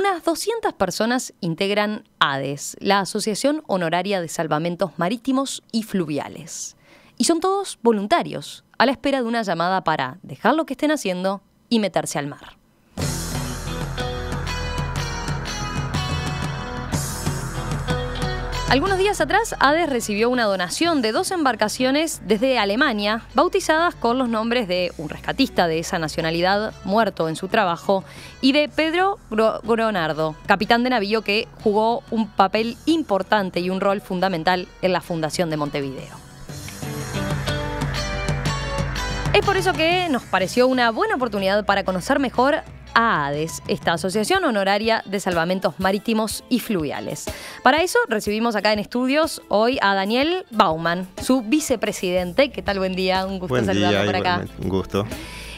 Unas 200 personas integran ADES, la Asociación Honoraria de Salvamentos Marítimos y Fluviales. Y son todos voluntarios, a la espera de una llamada para dejar lo que estén haciendo y meterse al mar. Algunos días atrás, ADES recibió una donación de 2 embarcaciones desde Alemania, bautizadas con los nombres de un rescatista de esa nacionalidad muerto en su trabajo y de Pedro Gronardo, capitán de navío que jugó un papel importante y un rol fundamental en la fundación de Montevideo. Es por eso que nos pareció una buena oportunidad para conocer mejor a ADES, esta Asociación Honoraria de Salvamentos Marítimos y Fluviales. Para eso recibimos acá en estudios hoy a Daniel Baumann, su vicepresidente. ¿Qué tal? Buen día, un gusto saludarlo por acá. Un gusto.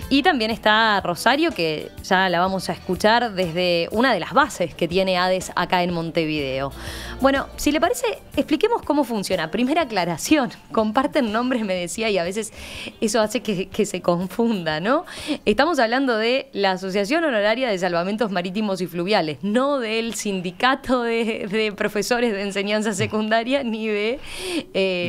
Y también está Rosario, que ya la vamos a escuchar desde una de las bases que tiene ADES acá en Montevideo. Bueno, si le parece, expliquemos cómo funciona. Primera aclaración, comparten nombres, me decía, y a veces eso hace que se confunda, ¿no? Estamos hablando de la Asociación Honoraria de Salvamentos Marítimos y Fluviales, no del sindicato de profesores de enseñanza secundaria, ni de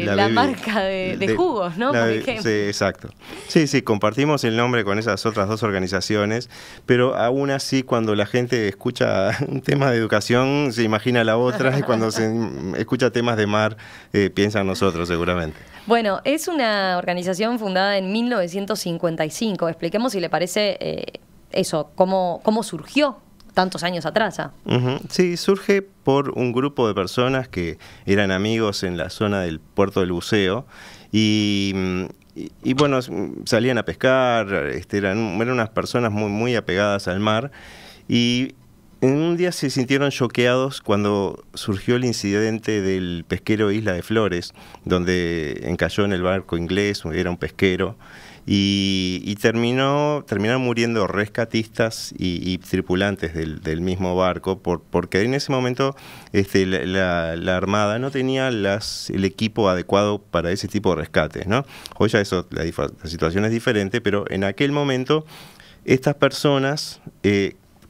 la marca de jugos, ¿no? Por ejemplo. Sí, exacto. Sí, compartimos el nombre con esas otras 2 organizaciones, pero aún así cuando la gente escucha un tema de educación se imagina la otra y cuando se escucha temas de mar piensa en nosotros seguramente. Bueno, es una organización fundada en 1955. Expliquemos si le parece eso, cómo surgió tantos años atrás. Sí, surge por un grupo de personas que eran amigos en la zona del puerto del buceo y bueno, salían a pescar, eran unas personas muy apegadas al mar y en un día se sintieron choqueados cuando surgió el incidente del pesquero Isla de Flores, donde encalló en el barco inglés, era un pesquero, y terminaron muriendo rescatistas y tripulantes del mismo barco, porque en ese momento la Armada no tenía el equipo adecuado para ese tipo de rescates, ¿no? Hoy ya la situación es diferente, pero en aquel momento estas personas,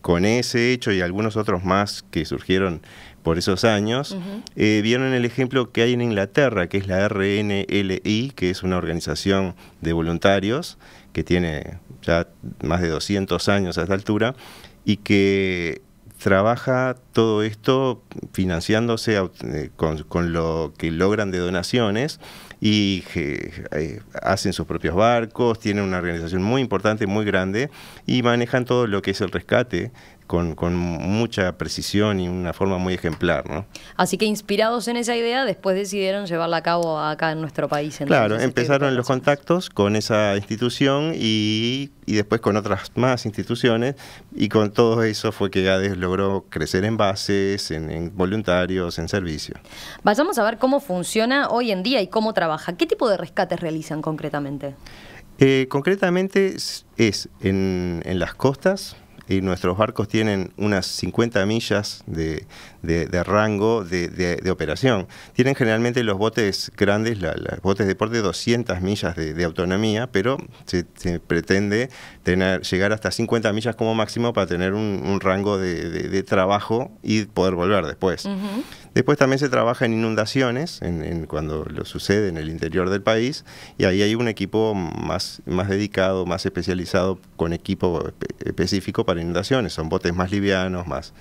con ese hecho y algunos otros más que surgieron por esos años, vieron el ejemplo que hay en Inglaterra, que es la RNLI, que es una organización de voluntarios que tiene ya más de 200 años a esta altura y que trabaja todo esto financiándose con lo que logran de donaciones y hacen sus propios barcos, tienen una organización muy importante, muy grande y manejan todo lo que es el rescate con mucha precisión y una forma muy ejemplar, ¿no? Así que inspirados en esa idea, después decidieron llevarla a cabo acá en nuestro país. Claro, empezaron los contactos con esa institución y después con otras más instituciones y con todo eso fue que ADES logró crecer en bases, en voluntarios, en servicio. Vayamos a ver cómo funciona hoy en día y cómo trabaja. ¿Qué tipo de rescates realizan concretamente? Concretamente es en las costas. Y nuestros barcos tienen unas 50 millas de rango de operación. Tienen generalmente los botes grandes, los botes de deporte, 200 millas de autonomía, pero se pretende llegar hasta 50 millas como máximo para tener un rango de trabajo y poder volver después. Después también se trabaja en inundaciones, cuando lo sucede en el interior del país, y ahí hay un equipo más dedicado, más especializado, con equipo específico para inundaciones. Son botes más livianos, más...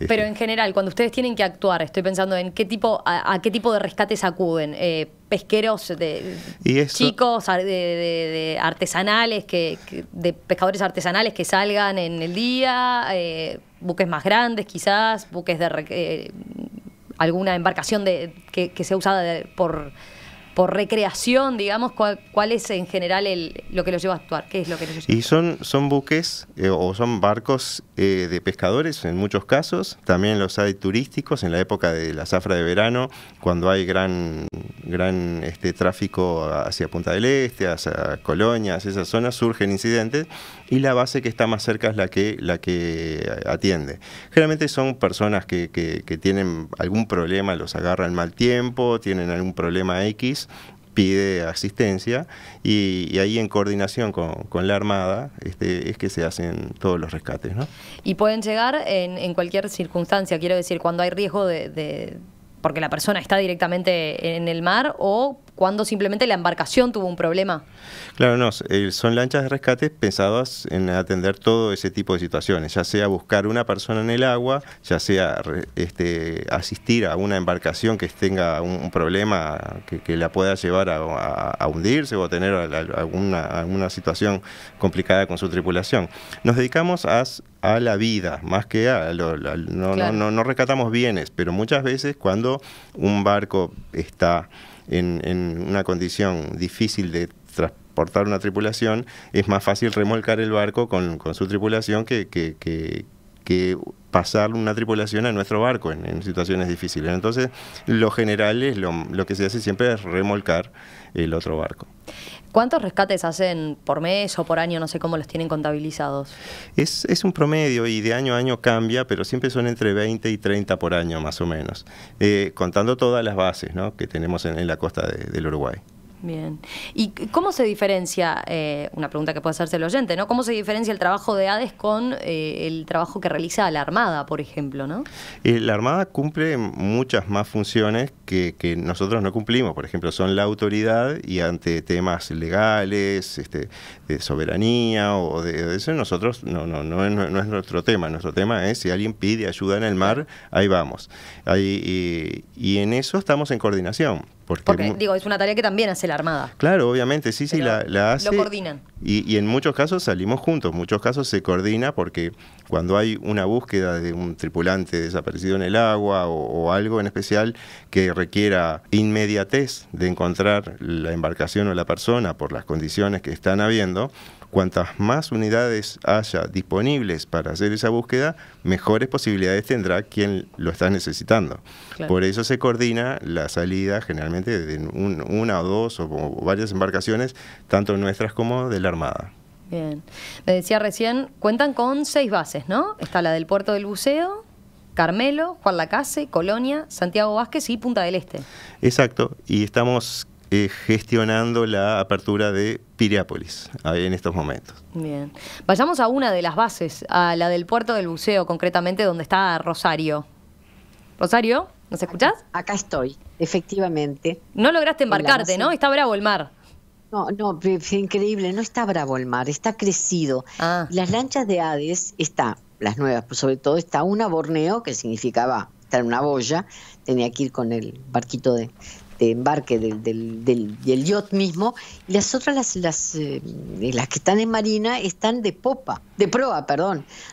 Pero en general, cuando ustedes tienen que actuar, estoy pensando en a qué tipo de rescates acuden. Pesqueros chicos, de artesanales, de pescadores artesanales que salgan en el día, buques más grandes quizás, buques de... alguna embarcación que sea usada por recreación, digamos. ¿Cuál es en general lo que los lleva a actuar? ¿Qué es lo que los lleva? Y son buques o son barcos de pescadores en muchos casos, también los hay turísticos en la época de la zafra de verano, cuando hay gran tráfico hacia Punta del Este, hacia Colonia, hacia esas zonas, surgen incidentes y la base que está más cerca es la que atiende. Generalmente son personas que tienen algún problema, los agarran mal tiempo, tienen algún problema X pide asistencia y ahí en coordinación con la Armada es que se hacen todos los rescates, ¿no? Y pueden llegar en cualquier circunstancia, quiero decir, cuando hay riesgo porque la persona está directamente en el mar o cuando simplemente la embarcación tuvo un problema. Claro, no, son lanchas de rescate pensadas en atender todo ese tipo de situaciones, ya sea buscar una persona en el agua, ya sea asistir a una embarcación que tenga un problema que la pueda llevar a hundirse o a tener alguna situación complicada con su tripulación. Nos dedicamos a la vida, más que no rescatamos bienes, pero muchas veces cuando un barco está en una condición difícil de transportar una tripulación, es más fácil remolcar el barco con su tripulación que pasar una tripulación a nuestro barco en situaciones difíciles. Entonces, lo general es lo que se hace siempre es remolcar el otro barco. ¿Cuántos rescates hacen por mes o por año? No sé cómo los tienen contabilizados. Es un promedio y de año a año cambia, pero siempre son entre 20 y 30 por año más o menos, contando todas las bases, ¿no?, que tenemos en la costa del Uruguay. Bien. ¿Y cómo se diferencia, una pregunta que puede hacerse el oyente, ¿no? ¿Cómo se diferencia el trabajo de ADES con el trabajo que realiza la Armada, por ejemplo, ¿no? La Armada cumple muchas más funciones que nosotros no cumplimos. Por ejemplo, son la autoridad y ante temas legales, de soberanía o de eso, nosotros no es nuestro tema. Nuestro tema es si alguien pide ayuda en el mar, ahí vamos. Y en eso estamos en coordinación. Porque digo, es una tarea que también hace la Armada. Claro, obviamente, sí, la hace. Lo coordinan. Y en muchos casos salimos juntos, en muchos casos se coordina porque cuando hay una búsqueda de un tripulante desaparecido en el agua o algo en especial que requiera inmediatez de encontrar la embarcación o la persona por las condiciones que están habiendo, cuantas más unidades haya disponibles para hacer esa búsqueda, mejores posibilidades tendrá quien lo está necesitando. Claro. Por eso se coordina la salida generalmente de una o dos o varias embarcaciones, tanto nuestras como de la Armada. Bien. Me decía recién, cuentan con 6 bases, ¿no? Está la del Puerto del Buceo, Carmelo, Juan Lacase, Colonia, Santiago Vázquez y Punta del Este. Exacto, y estamos gestionando la apertura de Piriápolis en estos momentos. Bien. Vayamos a una de las bases, a la del Puerto del Buceo, concretamente donde está Rosario. Rosario, ¿nos escuchás? Acá estoy, efectivamente. No lograste embarcarte, ¿no? Está bravo el mar. No, es increíble, no está bravo el mar, está crecido. Las lanchas de ADES, las nuevas, pues sobre todo está una Borneo, que significaba estar en una boya, tenía que ir con el barquito de embarque del yacht mismo, y las otras, las que están en marina, están de proa,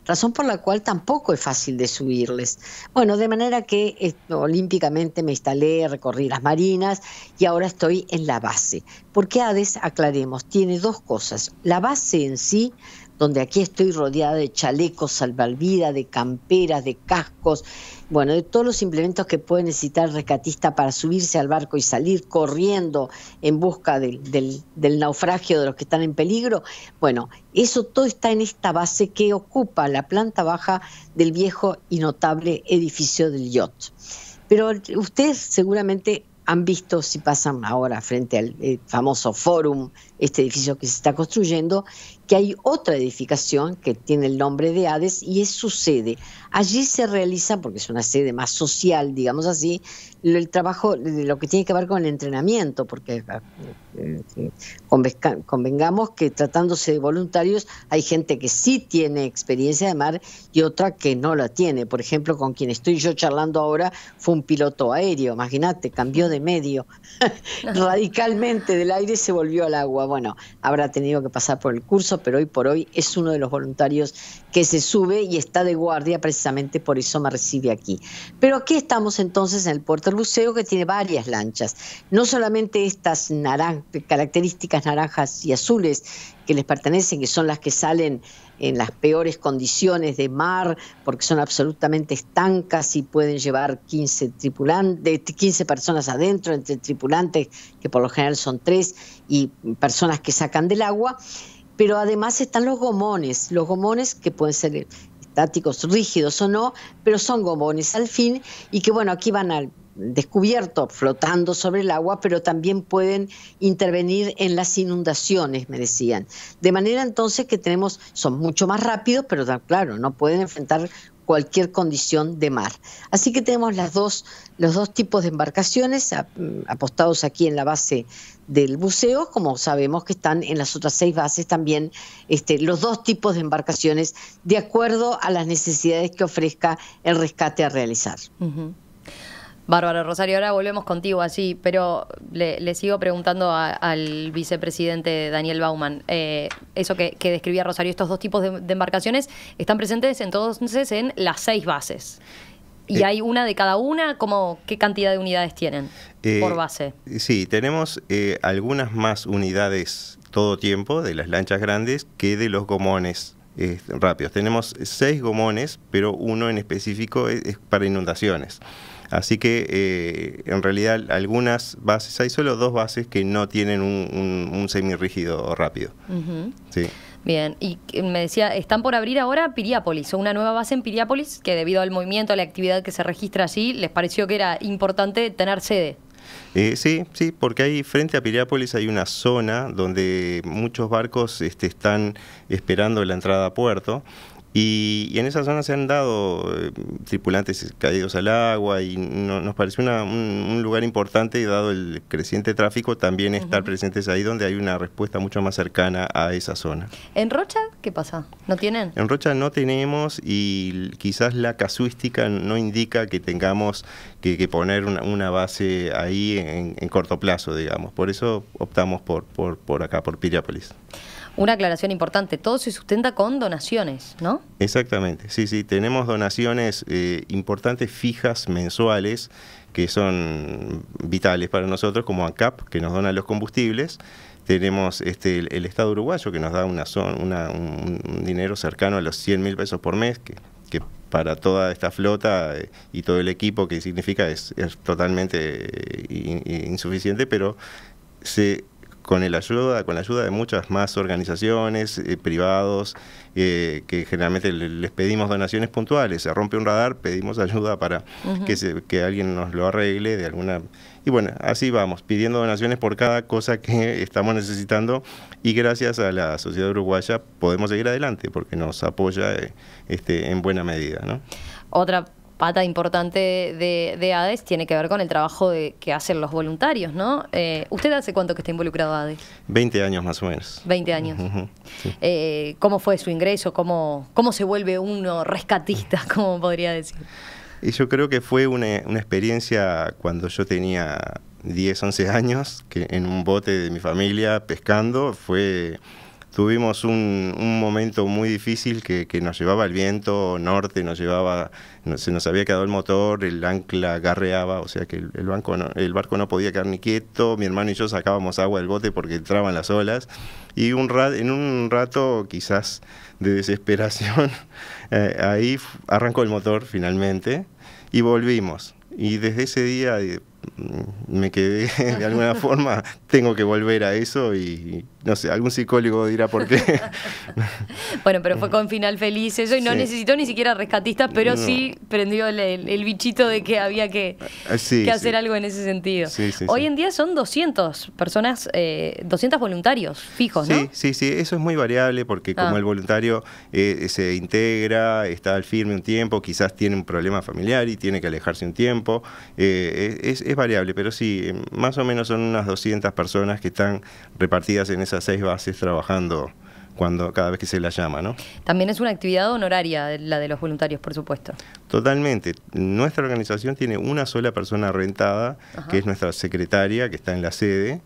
razón por la cual tampoco es fácil de subirles. Bueno, de manera que olímpicamente me instalé, recorrí las marinas y ahora estoy en la base. Porque ADES, aclaremos, tiene 2 cosas. La base en sí, donde aquí estoy rodeada de chalecos salvavidas, de camperas, de cascos, bueno, de todos los implementos que puede necesitar el rescatista para subirse al barco y salir corriendo en busca del naufragio de los que están en peligro. Bueno, eso todo está en esta base que ocupa la planta baja del viejo y notable edificio del yacht. Pero ustedes seguramente han visto, si pasan ahora frente al famoso Fórum, este edificio que se está construyendo, que hay otra edificación que tiene el nombre de ADES y es su sede. Allí se realiza, porque es una sede más social, digamos así, el trabajo de lo que tiene que ver con el entrenamiento, porque convengamos que tratándose de voluntarios hay gente que sí tiene experiencia de mar y otra que no la tiene. Por ejemplo, con quien estoy yo charlando ahora fue un piloto aéreo, imagínate, cambió de medio radicalmente, del aire se volvió al agua. Bueno, habrá tenido que pasar por el curso, pero hoy por hoy es uno de los voluntarios que se sube y está de guardia, precisamente por eso me recibe aquí. Pero aquí estamos entonces en el Puerto del Buceo, que tiene varias lanchas, no solamente estas características naranjas y azules que les pertenecen, que son las que salen en las peores condiciones de mar, porque son absolutamente estancas y pueden llevar 15 personas adentro, entre tripulantes, que por lo general son 3, y personas que sacan del agua. Pero además están los gomones que pueden ser estáticos, rígidos o no, pero son gomones al fin, y que bueno, aquí van descubierto flotando sobre el agua, pero también pueden intervenir en las inundaciones, me decían. De manera entonces que son mucho más rápidos, pero claro, no pueden enfrentar cualquier condición de mar. Así que tenemos los dos tipos de embarcaciones apostados aquí en la base del buceo, como sabemos que están en las otras 6 bases también los dos tipos de embarcaciones, de acuerdo a las necesidades que ofrezca el rescate a realizar. Bárbaro, Rosario, ahora volvemos contigo así, pero le sigo preguntando al vicepresidente Daniel Baumann, eso que describía Rosario, estos dos tipos de embarcaciones están presentes entonces en las 6 bases. ¿Y hay una de cada una? ¿Qué cantidad de unidades tienen por base? Sí, tenemos algunas más unidades todo tiempo de las lanchas grandes que de los gomones rápidos. Tenemos 6 gomones, pero uno en específico es para inundaciones. Así que en realidad algunas bases, hay solo 2 bases que no tienen un semirrígido rápido. Sí. Bien, y me decía, están por abrir ahora Piriápolis, o una nueva base en Piriápolis, que debido al movimiento, a la actividad que se registra allí, les pareció que era importante tener sede. Sí, porque ahí frente a Piriápolis hay una zona donde muchos barcos están esperando la entrada a puerto. Y en esa zona se han dado tripulantes caídos al agua y nos pareció un lugar importante, y dado el creciente tráfico, también estar presentes ahí donde hay una respuesta mucho más cercana a esa zona. ¿En Rocha qué pasa? ¿No tienen? En Rocha no tenemos, y quizás la casuística no indica que tengamos que poner una base ahí en corto plazo, digamos. Por eso optamos por acá, por Piriápolis. Una aclaración importante, todo se sustenta con donaciones, ¿no? Exactamente, sí, tenemos donaciones importantes, fijas, mensuales, que son vitales para nosotros, como ANCAP, que nos dona los combustibles. Tenemos el Estado uruguayo, que nos da un dinero cercano a los 100.000 pesos por mes, que para toda esta flota y todo el equipo que significa es totalmente insuficiente, pero con la ayuda de muchas más organizaciones, privados, que generalmente les pedimos donaciones puntuales. Se rompe un radar, pedimos ayuda para que alguien nos lo arregle de alguna. Y bueno, así vamos, pidiendo donaciones por cada cosa que estamos necesitando, y gracias a la sociedad uruguaya podemos seguir adelante porque nos apoya en buena medida, ¿no? Otra pata importante de ADES tiene que ver con el trabajo que hacen los voluntarios, ¿no? ¿Usted hace cuánto que está involucrado a ADES? 20 años más o menos. 20 años. Sí. ¿Cómo fue su ingreso? ¿Cómo se vuelve uno rescatista, como podría decir? Y yo creo que fue una experiencia cuando yo tenía 10, 11 años, que en un bote de mi familia pescando tuvimos un momento muy difícil que nos llevaba el viento norte, se nos había quedado el motor, el ancla garreaba, o sea que el barco no podía quedar ni quieto. Mi hermano y yo sacábamos agua del bote porque entraban las olas, y en un rato quizás de desesperación, ahí arrancó el motor finalmente y volvimos. Y desde ese día me quedé, de alguna forma, tengo que volver a eso, y no sé, algún psicólogo dirá por qué. Bueno, pero fue con final feliz eso, y no necesitó ni siquiera rescatistas, pero sí prendió el bichito de que había que hacer algo en ese sentido. Hoy en día son 200 personas, 200 voluntarios fijos, ¿no? Sí, eso es muy variable porque como el voluntario se integra, está al firme un tiempo, quizás tiene un problema familiar y tiene que alejarse un tiempo, es variable, pero sí, más o menos son unas 200 personas que están repartidas en esas 6 bases trabajando cada vez que se las llama, ¿no? También es una actividad honoraria la de los voluntarios, por supuesto. Totalmente. Nuestra organización tiene una sola persona rentada, que es nuestra secretaria, que está en la sede,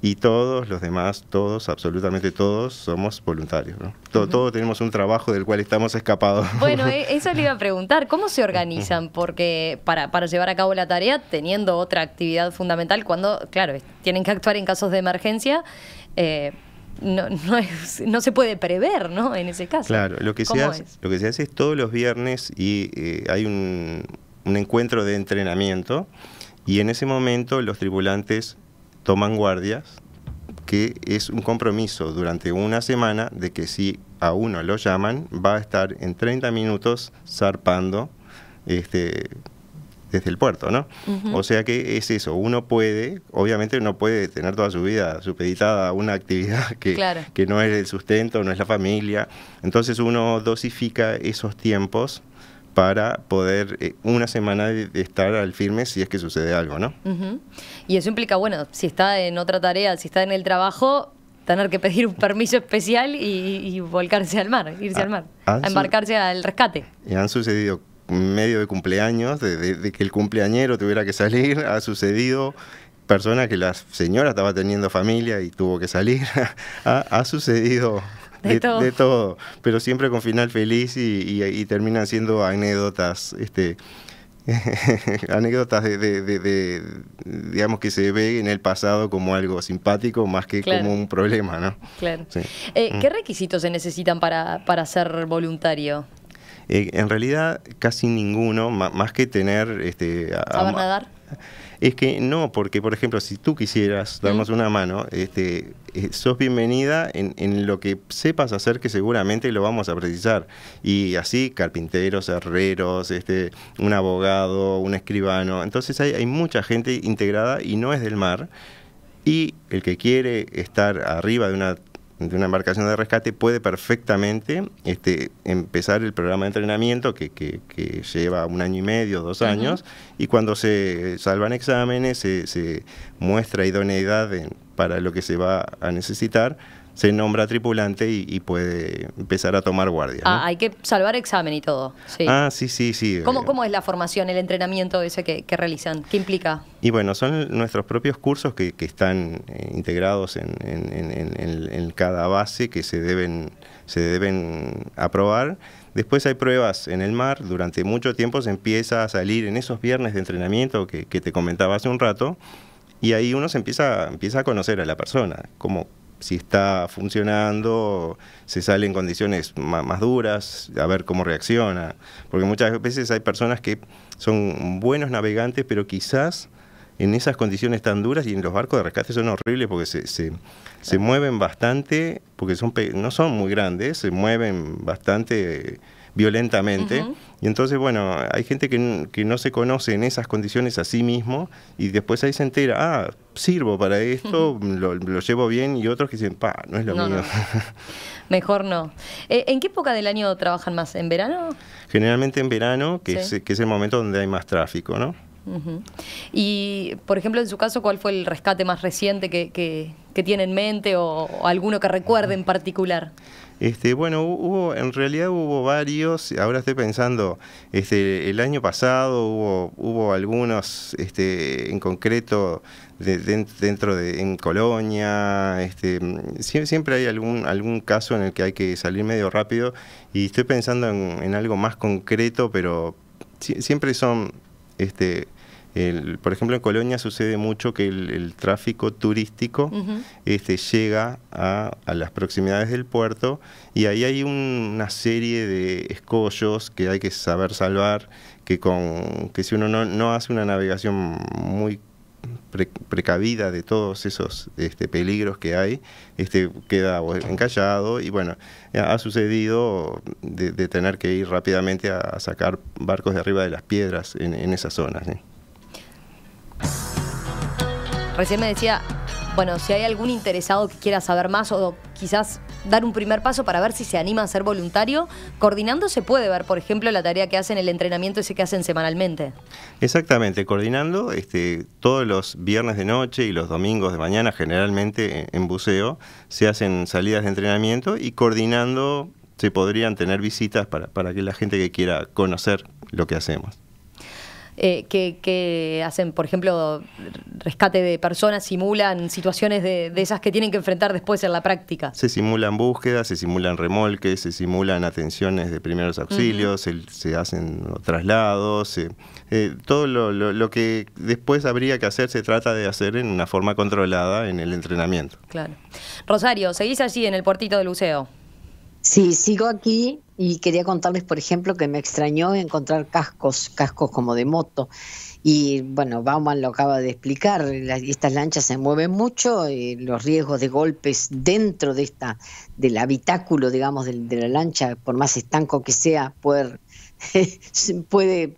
y todos los demás, absolutamente todos, somos voluntarios, ¿no? Todos tenemos un trabajo del cual estamos escapados. Bueno, eso le iba a preguntar, ¿cómo se organizan? Porque para llevar a cabo la tarea, teniendo otra actividad fundamental, cuando, claro, tienen que actuar en casos de emergencia, no se puede prever, ¿no? En ese caso. Claro, lo que se hace es todos los viernes, y hay un encuentro de entrenamiento, y en ese momento los tripulantes toman guardias, que es un compromiso durante una semana de que si a uno lo llaman, va a estar en 30 minutos zarpando desde desde el puerto, ¿no? O sea que es eso, uno puede, obviamente no puede tener toda su vida supeditada a una actividad que no es el sustento, no es la familia, entonces uno dosifica esos tiempos para poder una semana de estar al firme si es que sucede algo, ¿no? Y eso implica, bueno, si está en otra tarea, si está en el trabajo, tener que pedir un permiso especial y volcarse al mar, irse al mar, a embarcarse al rescate. Y han sucedido medio de cumpleaños, de que el cumpleañero tuviera que salir, ha sucedido persona que la señora estaba teniendo familia y tuvo que salir, ha sucedido... De todo, pero siempre con final feliz y terminan siendo anécdotas, anécdotas digamos que se ve en el pasado como algo simpático más que como un problema, ¿no? Claro. Sí. ¿Qué requisitos se necesitan para ser voluntario? En realidad casi ninguno, más que tener... ¿Saber nadar? Es que no, porque por ejemplo, si tú quisieras darnos una mano, sos bienvenida en lo que sepas hacer, que seguramente lo vamos a precisar. Y así, carpinteros, herreros, un abogado, un escribano. Entonces hay mucha gente integrada y no es del mar. Y el que quiere estar arriba de una embarcación de rescate puede perfectamente empezar el programa de entrenamiento que lleva 1 año y medio, 2 años, y cuando se salvan exámenes, se muestra idoneidad para lo que se va a necesitar, se nombra tripulante y puede empezar a tomar guardia, ¿no? Hay que salvar examen y todo. Sí. Sí. ¿Cómo es la formación, el entrenamiento ese que realizan? ¿Qué implica? Y bueno, son nuestros propios cursos que están integrados en cada base que se deben aprobar. Después hay pruebas en el mar, durante mucho tiempo se empieza a salir en esos viernes de entrenamiento que te comentaba hace un rato, y ahí uno se empieza a conocer a la persona, como si está funcionando, se sale en condiciones más duras, a ver cómo reacciona, porque muchas veces hay personas que son buenos navegantes, pero quizás en esas condiciones tan duras, y en los barcos de rescate son horribles porque se mueven bastante, porque no son muy grandes, se mueven bastante violentamente, y entonces, bueno, hay gente que no se conoce en esas condiciones a sí mismo, y después ahí se entera, sirvo para esto, lo llevo bien, y otros que dicen, no es lo mío. No. Mejor no. ¿En qué época del año trabajan más? ¿En verano? Generalmente en verano, que es el momento donde hay más tráfico, ¿no? Y, por ejemplo, en su caso, ¿cuál fue el rescate más reciente que tiene en mente o alguno que recuerde en particular? Bueno, en realidad hubo varios. Ahora estoy pensando, el año pasado hubo algunos, en concreto en Colonia. Siempre hay algún caso en el que hay que salir medio rápido, y estoy pensando en algo más concreto, pero siempre son, por ejemplo, en Colonia sucede mucho que el tráfico turístico llega a las proximidades del puerto, y ahí hay una serie de escollos que hay que saber salvar, que si uno no hace una navegación muy precavida de todos esos peligros que hay, queda encallado, y bueno, ha sucedido de tener que ir rápidamente a sacar barcos de arriba de las piedras en esas zonas, ¿sí? Recién me decía, bueno, si hay algún interesado que quiera saber más o quizás dar un primer paso para ver si se anima a ser voluntario, coordinando se puede ver, por ejemplo, la tarea que hacen, el entrenamiento ese que hacen semanalmente. Exactamente, coordinando todos los viernes de noche y los domingos de mañana, generalmente en buceo, se hacen salidas de entrenamiento, y coordinando se podrían tener visitas para que la gente que quiera conocer lo que hacemos. Que hacen, por ejemplo, rescate de personas, simulan situaciones de esas que tienen que enfrentar después en la práctica. Se simulan búsquedas, se simulan remolques, se simulan atenciones de primeros auxilios, se hacen traslados, todo lo que después habría que hacer se trata de hacer en una forma controlada en el entrenamiento. Claro. Rosario, ¿seguís allí en el puertito del buceo? Sí, sigo aquí, y quería contarles, por ejemplo, que me extrañó encontrar cascos como de moto, Y bueno, Bauman lo acaba de explicar, estas lanchas se mueven mucho, los riesgos de golpes dentro del habitáculo, digamos, de la lancha, por más estanco que sea, puede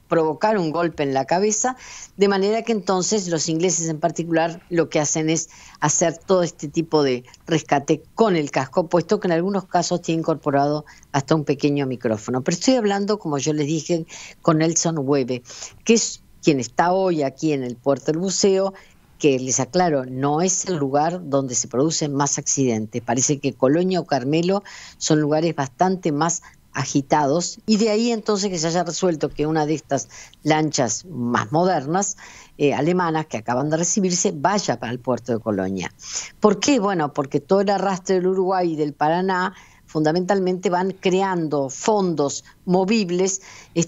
provocar un golpe en la cabeza, de manera que entonces los ingleses en particular lo que hacen es hacer todo este tipo de rescate con el casco, puesto que en algunos casos tiene incorporado hasta un pequeño micrófono. Pero estoy hablando, como yo les dije, con Nelson Webe, que es quien está hoy aquí en el Puerto del Buceo, que les aclaro, no es el lugar donde se producen más accidentes. Parece que Colonia o Carmelo son lugares bastante más agitados, y de ahí entonces que se haya resuelto que una de estas lanchas más modernas, alemanas, que acaban de recibirse, vaya para el puerto de Colonia. ¿Por qué? Bueno, porque todo el arrastre del Uruguay y del Paraná fundamentalmente van creando fondos movibles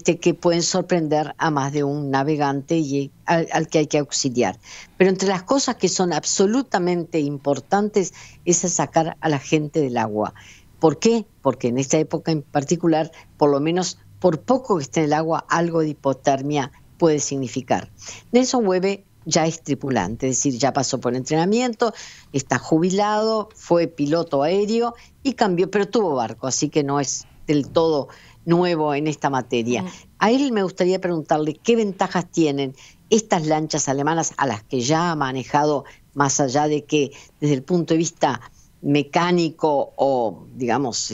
que pueden sorprender a más de un navegante y al que hay que auxiliar. Pero entre las cosas que son absolutamente importantes es sacar a la gente del agua. ¿Por qué? Porque en esta época en particular, por lo menos por poco que esté en el agua, algo de hipotermia puede significar. Nelson Webe ya es tripulante, es decir, ya pasó por entrenamiento, está jubilado, fue piloto aéreo y cambió, pero tuvo barco, así que no es del todo nuevo en esta materia. A él me gustaría preguntarle qué ventajas tienen estas lanchas alemanas a las que ya ha manejado, más allá de que desde el punto de vista mecánico o, digamos,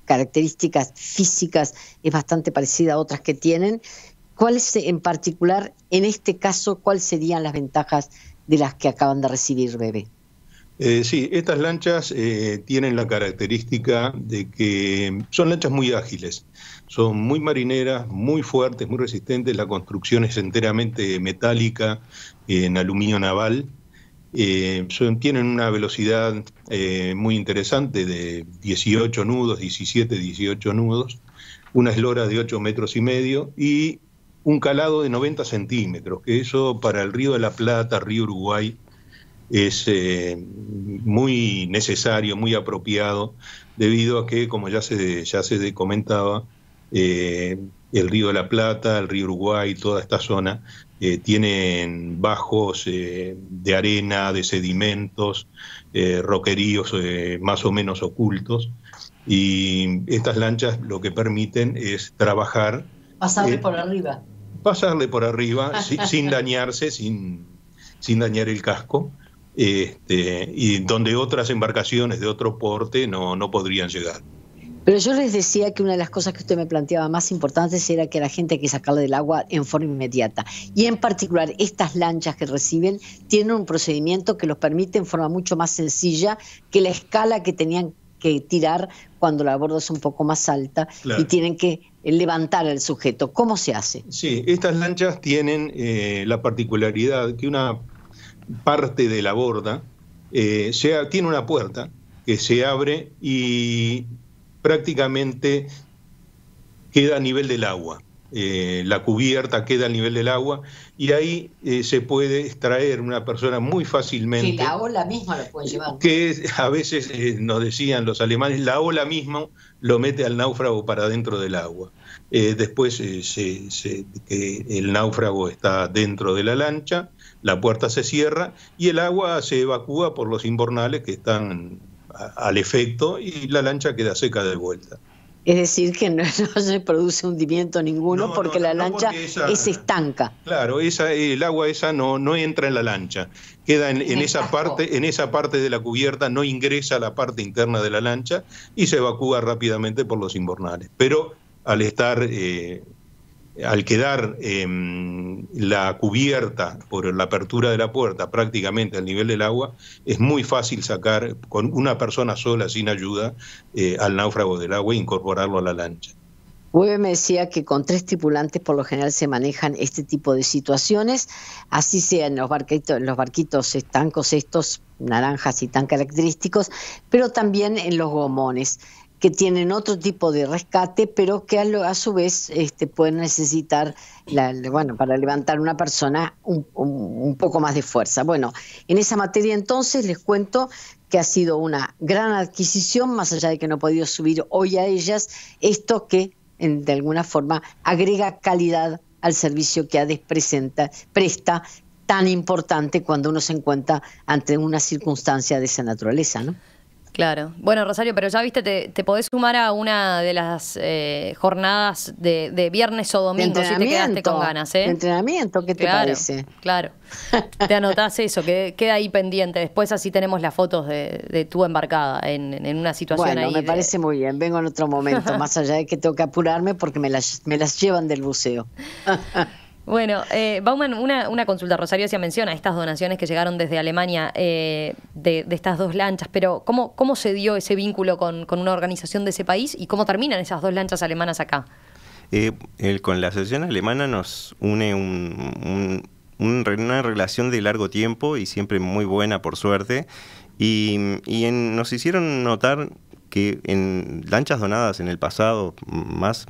características físicas es bastante parecida a otras que tienen. ¿Cuáles en particular, en este caso, cuáles serían las ventajas de las que acaban de recibir, Bebe? Sí, estas lanchas tienen la característica de que son lanchas muy ágiles, son muy marineras, muy fuertes, muy resistentes. La construcción es enteramente metálica, en aluminio naval. Tienen una velocidad muy interesante de 18 nudos, 17, 18 nudos, una eslora de 8 metros y medio y un calado de 90 centímetros, que eso para el Río de la Plata, Río Uruguay, es muy necesario, muy apropiado, debido a que, como ya se comentaba, el Río de la Plata, el Río Uruguay, toda esta zona, tienen bajos de arena, de sedimentos, roqueríos más o menos ocultos, y estas lanchas lo que permiten es trabajar... Pasarle por arriba. Pasarle por arriba, sin dañarse, sin dañar el casco, y donde otras embarcaciones de otro porte no podrían llegar. Pero yo les decía que una de las cosas que usted me planteaba más importantes era que la gente hay que sacarla del agua en forma inmediata. Y en particular, estas lanchas que reciben tienen un procedimiento que los permite en forma mucho más sencilla que la escala que tenían que tirar cuando la borda es un poco más alta, claro, y tienen que levantar al sujeto. ¿Cómo se hace? Sí, estas lanchas tienen la particularidad que una parte de la borda tiene una puerta que se abre y prácticamente queda a nivel del agua. La cubierta queda al nivel del agua y ahí se puede extraer una persona muy fácilmente. Que la ola misma lo puede llevar, ¿no? Que a veces nos decían los alemanes, la ola misma lo mete al náufrago para dentro del agua. Después que el náufrago está dentro de la lancha, la puerta se cierra y el agua se evacúa por los imbornales que están al efecto y la lancha queda seca de vuelta. Es decir, que no se produce hundimiento ninguno porque la lancha es estanca. Claro, el agua esa no entra en la lancha, queda en esa parte de la cubierta, no ingresa a la parte interna de la lancha y se evacúa rápidamente por los imbornales. Pero al quedar la cubierta por la apertura de la puerta prácticamente al nivel del agua, es muy fácil sacar con una persona sola, sin ayuda, al náufrago del agua e incorporarlo a la lancha. Webe me decía que con 3 tripulantes por lo general se manejan este tipo de situaciones, así sean los barquitos estancos estos, naranjas y tan característicos, pero también en los gomones, que tienen otro tipo de rescate, pero que a su vez pueden necesitar, para levantar una persona un poco más de fuerza. Bueno, en esa materia entonces les cuento que ha sido una gran adquisición, más allá de que no he podido subir hoy a ellas, esto que de alguna forma agrega calidad al servicio que ADES presta, tan importante cuando uno se encuentra ante una circunstancia de esa naturaleza, ¿no? Claro. Bueno, Rosario, pero ya viste, te podés sumar a una de las jornadas de viernes o domingo si te quedaste con ganas, ¿eh? De entrenamiento, ¿qué te parece? Claro. Te anotás eso, que queda ahí pendiente. Después así tenemos las fotos de tu embarcada en una situación bueno, ahí. Me parece muy bien. Vengo en otro momento, más allá de que tengo que apurarme porque me las llevan del buceo. Bueno, Bauman, una consulta. Rosario hacía mención a estas donaciones que llegaron desde Alemania de estas 2 lanchas, pero ¿cómo se dio ese vínculo con una organización de ese país y cómo terminan esas 2 lanchas alemanas acá? Con la asociación alemana nos une una relación de largo tiempo y siempre muy buena, por suerte, nos hicieron notar que en lanchas donadas en el pasado, más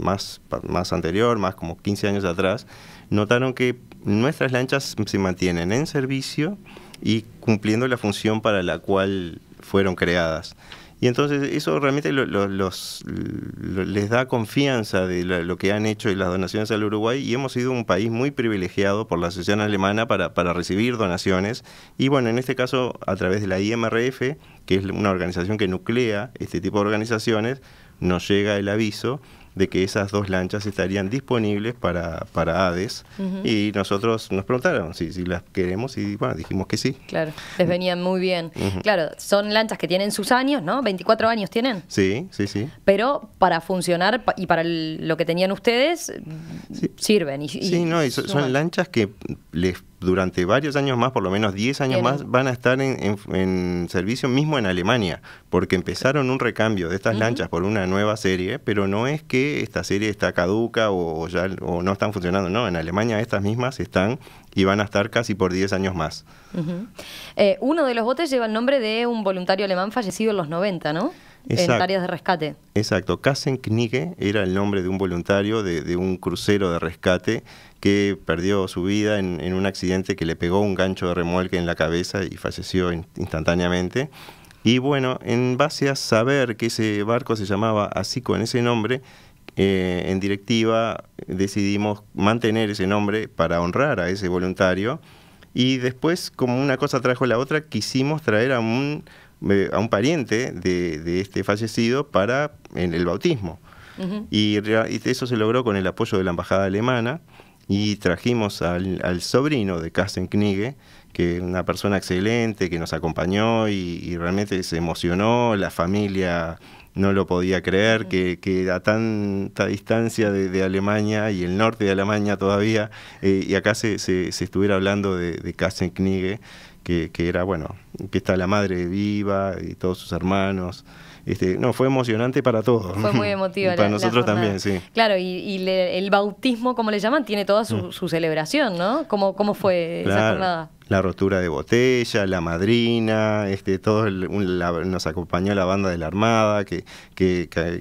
anterior, más como 15 años atrás, notaron que nuestras lanchas se mantienen en servicio y cumpliendo la función para la cual fueron creadas. Y entonces eso realmente les da confianza de lo que han hecho y las donaciones al Uruguay, y hemos sido un país muy privilegiado por la Asociación Alemana para recibir donaciones. Y bueno, en este caso a través de la IMRF, que es una organización que nuclea este tipo de organizaciones, nos llega el aviso de que esas 2 lanchas estarían disponibles para ADES, y nosotros nos preguntaron si las queremos y bueno, dijimos que sí. Claro, les venían muy bien. Claro, son lanchas que tienen sus años, ¿no? 24 años tienen. Sí. Pero para funcionar y para lo que tenían ustedes, sirven. Son lanchas que durante varios años más, por lo menos 10 años más, van a estar en servicio mismo en Alemania, porque empezaron un recambio de estas lanchas por una nueva serie, pero no es que esta serie está caduca o no están funcionando, no, en Alemania estas mismas están y van a estar casi por 10 años más. Uno de los botes lleva el nombre de un voluntario alemán fallecido en los 90, ¿no? Exacto. En tareas de rescate. Exacto. Kassenknigge era el nombre de un voluntario de un crucero de rescate que perdió su vida en un accidente que le pegó un gancho de remolque en la cabeza y falleció instantáneamente. Y bueno, en base a saber que ese barco se llamaba así con ese nombre, en directiva decidimos mantener ese nombre para honrar a ese voluntario, y después, como una cosa trajo la otra, quisimos traer a un pariente de este fallecido para el bautismo. Y eso se logró con el apoyo de la embajada alemana, y trajimos al sobrino de Kassenknigge, que es una persona excelente, que nos acompañó y realmente se emocionó. La familia no lo podía creer, que a tanta distancia de Alemania y el norte de Alemania todavía, y acá se estuviera hablando de Kassenknigge, que era, bueno, que está la madre viva y todos sus hermanos. Fue emocionante para todos. Fue muy emotiva. Para nosotros también, sí. Claro, y el bautismo, como le llaman, tiene toda su celebración, ¿no? ¿Cómo fue esa jornada? La rotura de botella, la madrina, nos acompañó la banda de la Armada que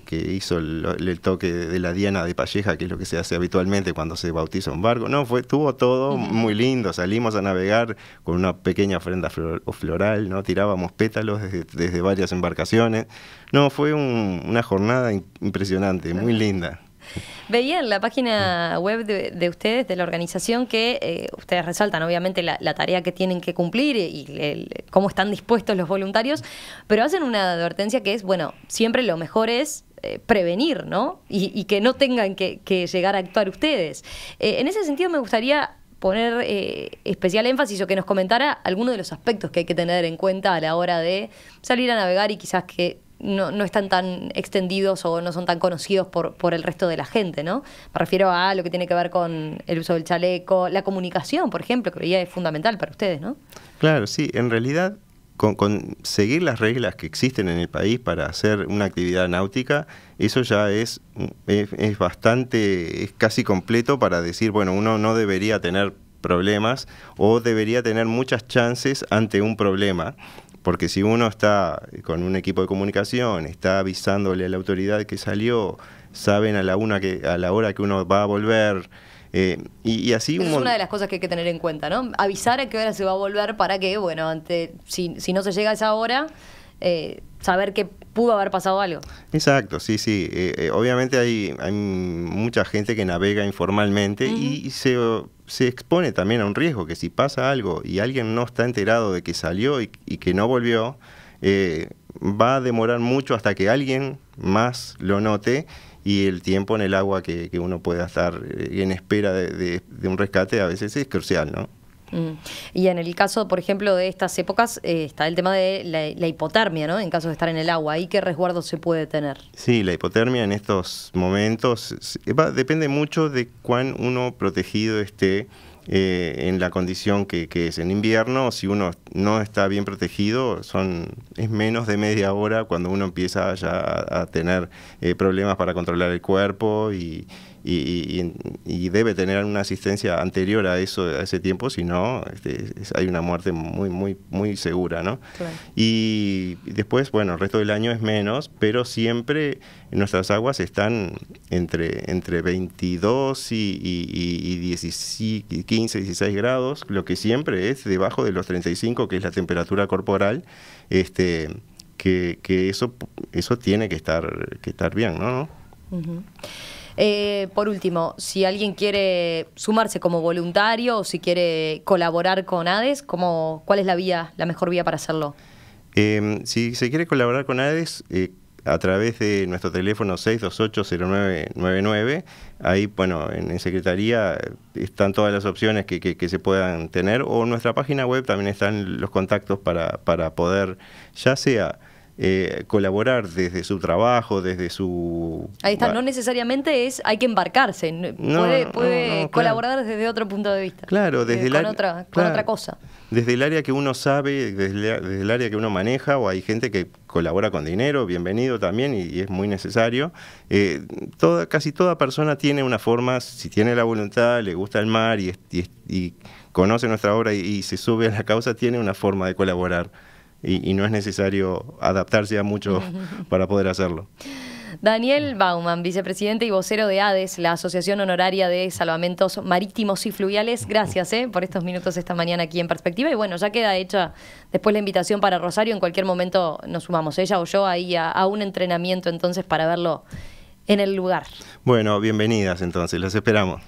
hizo el toque de la Diana de Palleja, que es lo que se hace habitualmente cuando se bautiza un barco. Tuvo todo muy lindo. Salimos a navegar con una pequeña ofrenda floral, ¿no? Tirábamos pétalos desde varias embarcaciones. Fue una jornada impresionante, muy linda. Veía en la página web de ustedes, de la organización, que ustedes resaltan obviamente la tarea que tienen que cumplir y cómo están dispuestos los voluntarios, pero hacen una advertencia que es, bueno, siempre lo mejor es prevenir, ¿no? Y que no tengan que llegar a actuar ustedes. En ese sentido me gustaría poner especial énfasis o que nos comentara algunos de los aspectos que hay que tener en cuenta a la hora de salir a navegar y quizás que no están tan extendidos o no son tan conocidos por el resto de la gente, ¿no? Me refiero a lo que tiene que ver con el uso del chaleco, la comunicación, por ejemplo, que veía es fundamental para ustedes, ¿no? Claro, sí. En realidad, con seguir las reglas que existen en el país para hacer una actividad náutica, eso ya es casi completo para decir, bueno, uno no debería tener problemas o debería tener muchas chances ante un problema. Porque si uno está con un equipo de comunicación, está avisándole a la autoridad que salió, saben a la hora que uno va a volver, y así... Es una de las cosas que hay que tener en cuenta, ¿no? Avisar a qué hora se va a volver para que, bueno, si no se llega a esa hora, saber que pudo haber pasado algo. Exacto, sí, sí. Obviamente hay mucha gente que navega informalmente y se expone también a un riesgo, que si pasa algo y alguien no está enterado de que salió y que no volvió, va a demorar mucho hasta que alguien más lo note, y el tiempo en el agua que uno pueda estar en espera de un rescate a veces es crucial, ¿no? Y en el caso, por ejemplo, de estas épocas, está el tema de la hipotermia, ¿no? En caso de estar en el agua, ¿y qué resguardo se puede tener? Sí, la hipotermia en estos momentos depende mucho de cuán uno protegido esté en la condición que es. En invierno, si uno no está bien protegido, es menos de media hora cuando uno empieza ya a tener problemas para controlar el cuerpo y debe tener una asistencia anterior a ese tiempo, si no hay una muerte muy, muy, muy segura, ¿no? Claro. Y después, bueno, el resto del año es menos, pero siempre nuestras aguas están entre 22 y 15, 16 grados, lo que siempre es debajo de los 35, que es la temperatura corporal, que eso tiene que estar bien, ¿no? Uh-huh. Por último, si alguien quiere sumarse como voluntario o si quiere colaborar con ADES, ¿cuál es la mejor vía para hacerlo? Si se quiere colaborar con ADES, a través de nuestro teléfono 628-0999, ahí, bueno, en Secretaría están todas las opciones que se puedan tener, o en nuestra página web también están los contactos para poder, ya sea colaborar desde su trabajo, desde su... Ahí está, no necesariamente hay que embarcarse, puede colaborar desde otro punto de vista. Claro, con otra cosa. Desde el área que uno sabe, desde el área que uno maneja, o hay gente que colabora con dinero, bienvenido también, y es muy necesario. Casi toda persona tiene una forma, si tiene la voluntad, le gusta el mar y conoce nuestra obra y se sube a la causa, tiene una forma de colaborar. Y no es necesario adaptarse a mucho para poder hacerlo. Daniel Baumann, vicepresidente y vocero de ADES, la Asociación Honoraria de Salvamentos Marítimos y Fluviales. Gracias por estos minutos esta mañana aquí en Perspectiva. Y bueno, ya queda hecha después la invitación para Rosario. En cualquier momento nos sumamos, ella o yo, ahí a un entrenamiento entonces para verlo en el lugar. Bueno, bienvenidas entonces, las esperamos.